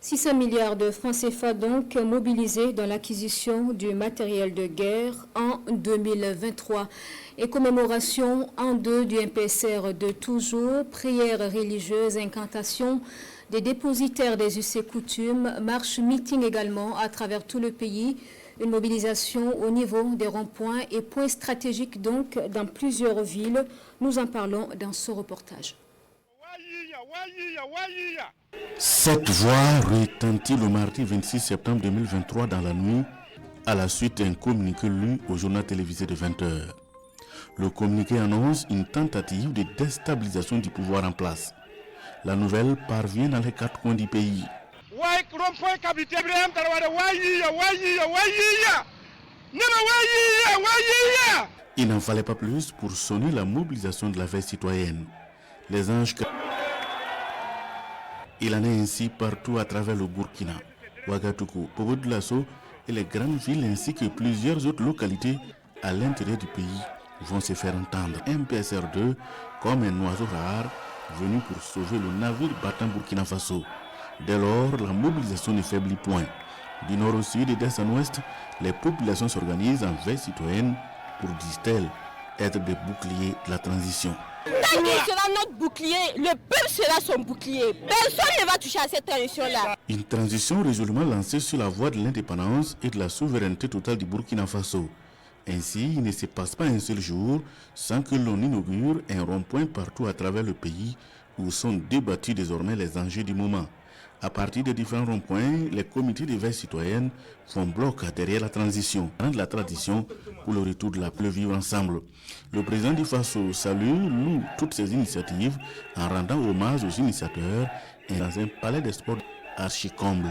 600 milliards de francs CFA donc mobilisés dans l'acquisition du matériel de guerre en 2023. Et commémoration en deux du MPSR de toujours, prières religieuses, incantations des dépositaires des us et coutumes, marche meeting également à travers tout le pays. Une mobilisation au niveau des ronds-points et points stratégiques donc dans plusieurs villes. Nous en parlons dans ce reportage. Cette voix retentit le mardi 26 septembre 2023 dans la nuit à la suite d'un communiqué lu au journal télévisé de 20h. Le communiqué annonce une tentative de déstabilisation du pouvoir en place. La nouvelle parvient dans les quatre coins du pays. Il n'en fallait pas plus pour sonner la mobilisation de la veille citoyenne. Les anges... Il en est ainsi partout à travers le Burkina, Ouagadougou, Bobo-Dioulasso et les grandes villes ainsi que plusieurs autres localités à l'intérieur du pays vont se faire entendre. MPSR2 comme un oiseau rare venu pour sauver le navire battant Burkina Faso. Dès lors, la mobilisation ne faiblit point. Du nord au sud et d'est en ouest, les populations s'organisent en veille citoyenne pour, disent-elles, être des boucliers de la transition. Tant qu'il sera notre bouclier, le peuple sera son bouclier. Personne ne va toucher à cette transition-là. Une transition résolument lancée sur la voie de l'indépendance et de la souveraineté totale du Burkina Faso. Ainsi, il ne se passe pas un seul jour sans que l'on inaugure un rond-point partout à travers le pays où sont débattus désormais les enjeux du moment. À partir des différents ronds-points, les comités d'éveil citoyenne font bloc derrière la transition, rendre la tradition pour le retour de la paix, vivre ensemble. Le président du Faso loue toutes ces initiatives en rendant hommage aux initiateurs et dans un palais des sports archi-comble.